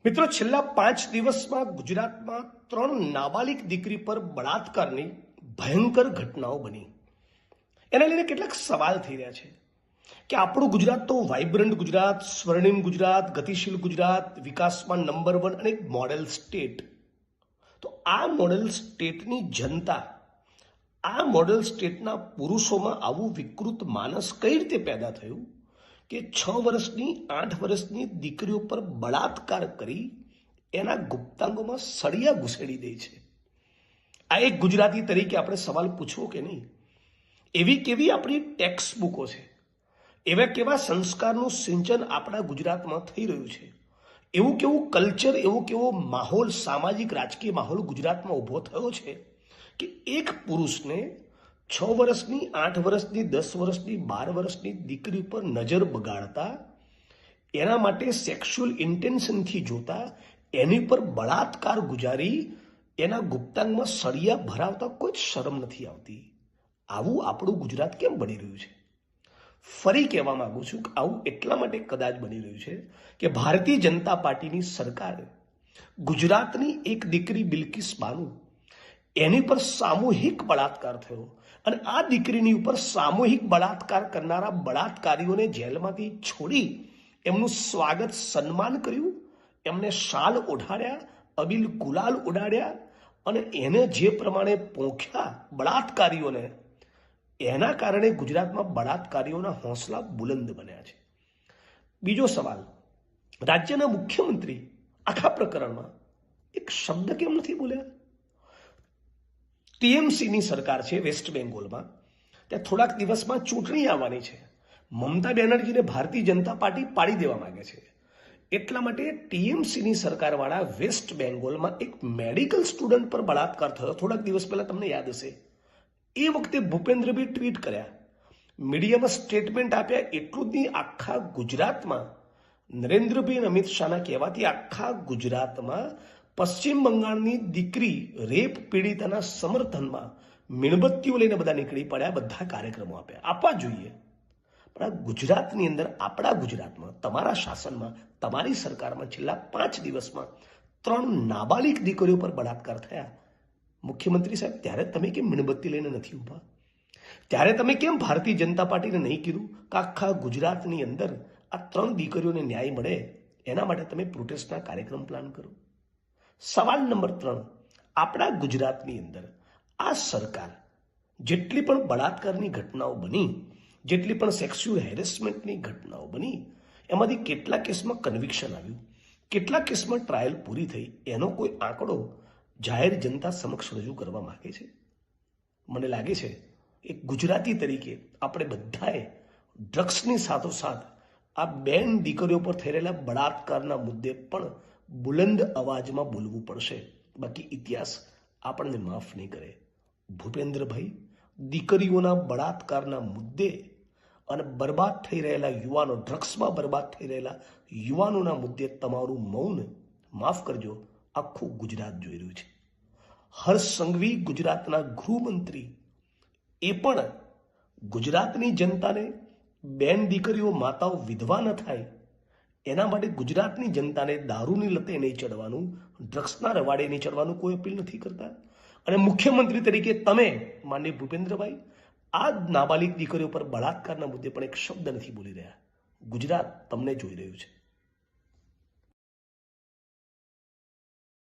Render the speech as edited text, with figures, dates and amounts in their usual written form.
મિત્રો, છેલ્લા 5 દિવસમાં ગુજરાતમાં 3 નાબાલિગ દીકરી પર બળાત્કારની ભયંકર ઘટનાઓ બની. એના લઈને કેટલાક સવાલ થઈ રહ્યા છે કે આપણું ગુજરાત તો વાઇબ્રન્ટ ગુજરાત, સ્વર્ણિમ ગુજરાત, ગતિશીલ ગુજરાત, વિકાસમાં નંબર 1 અને એક મોડેલ સ્ટેટ. તો આ મોડેલ સ્ટેટની જનતા, આ મોડેલ સ્ટેટના પુરુષોમાં આવું વિકૃત માનસ કઈ રીતે પેદા થયું કે 6 વર્ષની 8 વર્ષની દીકરીઓ પર બળાત્કાર કરી એના ગુપ્તાંગોમાં સળિયા ઘુસેડી દે છે. આ એક ગુજરાતી તરીકે આપણે સવાલ પૂછવો કે નહીં? એવી કેવી આપણી ટેક્સ્ટ બુકો છે, એવા કેવા સંસ્કારનું સિંચન આપણા ગુજરાતમાં થઈ રહ્યું છે, એવું કેવું કલ્ચર, એવો કેવો માહોલ, સામાજિક રાજકીય માહોલ ગુજરાતમાં ઊભો થયો છે કે એક પુરુષને 6 વર્ષની, 8 વર્ષની, 10 વર્ષની, 12 વર્ષની દીકરી પર નજર બગાડતા, એના માટે સેક્સ્યુઅલ ઇન્ટેન્શનથી જોતા, એની પર બળાત્કાર ગુજારી એના ગુપ્તાંગમાં સળિયા ભરાવતા કોઈ શરમ નથી આવતી. આવું આપણું ગુજરાત કેમ બની રહ્યું છે? ફરી કહેવા માંગુ છું કે આવું એટલા માટે કદાચ બની રહ્યું છે કે ભારતીય જનતા પાર્ટીની સરકારે ગુજરાતની એક દીકરી બિલ્કિસ બાનુ, એની પર સામૂહિક બળાત્કાર થયો અને આ દીકરીની ઉપર સામૂહિક બળાત્કાર કરનારા બળાત્કારીઓને જેલમાંથી છોડી એમનું સ્વાગત, સન્માન કર્યું, એમને શાલ ઓઢાડ્યા, અબીલ ગુલાલ ઉડાડ્યા અને એને જે પ્રમાણે પોંખ્યા બળાત્કારીઓને, એના કારણે ગુજરાતમાં બળાત્કારીઓના હોંસલા બુલંદ બન્યા છે. બીજો સવાલ, રાજ્યના મુખ્યમંત્રી આખા પ્રકરણમાં એક શબ્દ કેમ નથી બોલ્યા? ટીએમસીની સરકાર છે વેસ્ટ બેંગોલમાં, ત્યાં થોડાક દિવસમાં ચૂંટણી આવવાની છે. મમતા બેનર્જીને ભારતીય જનતા પાર્ટી પાડી દેવા માંગે છે. એટલા માટે ટીએમસીની સરકારવાળા વેસ્ટ બેંગોલમાં એક મેડિકલ સ્ટુડન્ટ પર બળાત્કાર થયો થોડાક દિવસ પહેલા, તમને યાદ હશે. એ વખતે ભૂપેન્દ્રભાઈ ટ્વીટ કર્યા, મીડિયામાં સ્ટેટમેન્ટ આપ્યા. એટલું જ નહીં, આખા ગુજરાતમાં નરેન્દ્રભાઈ અને અમિત શાહના કહેવાથી આખા ગુજરાતમાં પશ્ચિમ બંગાળની દીકરી રેપ પીડિતાના સમર્થનમાં મીણબત્તીઓ લઈને બધા નીકળી પડ્યા, બધા કાર્યક્રમો આપ્યા. આપવા જોઈએ. પણ આ ગુજરાતની અંદર, આપણા ગુજરાતમાં, તમારા શાસનમાં, તમારી સરકારમાં છેલ્લા 5 દિવસમાં 3 નાબાલિગ દીકરીઓ પર બળાત્કાર થયા. મુખ્યમંત્રી સાહેબ, ત્યારે તમે કેમ મીણબત્તી લઈને નથી ઊભા? ત્યારે તમે કેમ ભારતીય જનતા પાર્ટીને નહીં કીધું કે આખા ગુજરાતની અંદર આ 3 દીકરીઓને ન્યાય મળે, એના માટે તમે પ્રોટેસ્ટના કાર્યક્રમ પ્લાન કરો? સવાલ નંબર 3, આપણા ગુજરાતની અંદર આ સરકાર જેટલી પણ બળાત્કારની ઘટનાઓ બની, જેટલી પણ સેક્સ્યુઅલ હેરેસમેન્ટની ઘટનાઓ બની, એમાંથી કેટલા કેસમાં કન્વિક્શન આવ્યું, કેટલા કેસમાં ટ્રાયલ પૂરી થઈ, એનો કોઈ આંકડો જાહેર જનતા સમક્ષ રજૂ કરવા માંગે છે? મને લાગે છે એક ગુજરાતી તરીકે આપણે બધાએ ડ્રગ્સની સાથોસાથ આ 2 દીકરીઓ પર થઈ રહેલા બળાત્કારના મુદ્દે પણ બુલંદ અવાજમાં બોલવું પડશે. બાકી ઇતિહાસ આપણને માફ નહીં કરે. ભૂપેન્દ્રભાઈ, દીકરીઓના બળાત્કારના મુદ્દે અને બરબાદ થઈ રહેલા યુવાનો, ડ્રગ્સમાં બરબાદ થઈ રહેલા યુવાનોના મુદ્દે તમારું મૌન, માફ કરજો, આખું ગુજરાત જોઈ રહ્યું છે. હર્ષ સંઘવી, ગુજરાતના ગૃહમંત્રી, એ પણ ગુજરાતની જનતાને 2 દીકરીઓ, માતાઓ વિધવા ન થાય એના માટે ગુજરાતની જનતાને દારૂની લતે નહીં ચડવાનું, ડ્રગ્સના રવાડે નહીં ચડવાનું કોઈ અપીલ નથી કરતા. અને મુખ્યમંત્રી તરીકે તમે, માનનીય ભૂપેન્દ્રભાઈ, આ નાબાલિગ દીકરીઓ પર બળાત્કારના મુદ્દે પણ એક શબ્દ નથી બોલી રહ્યા. ગુજરાત તમને જોઈ રહ્યું છે.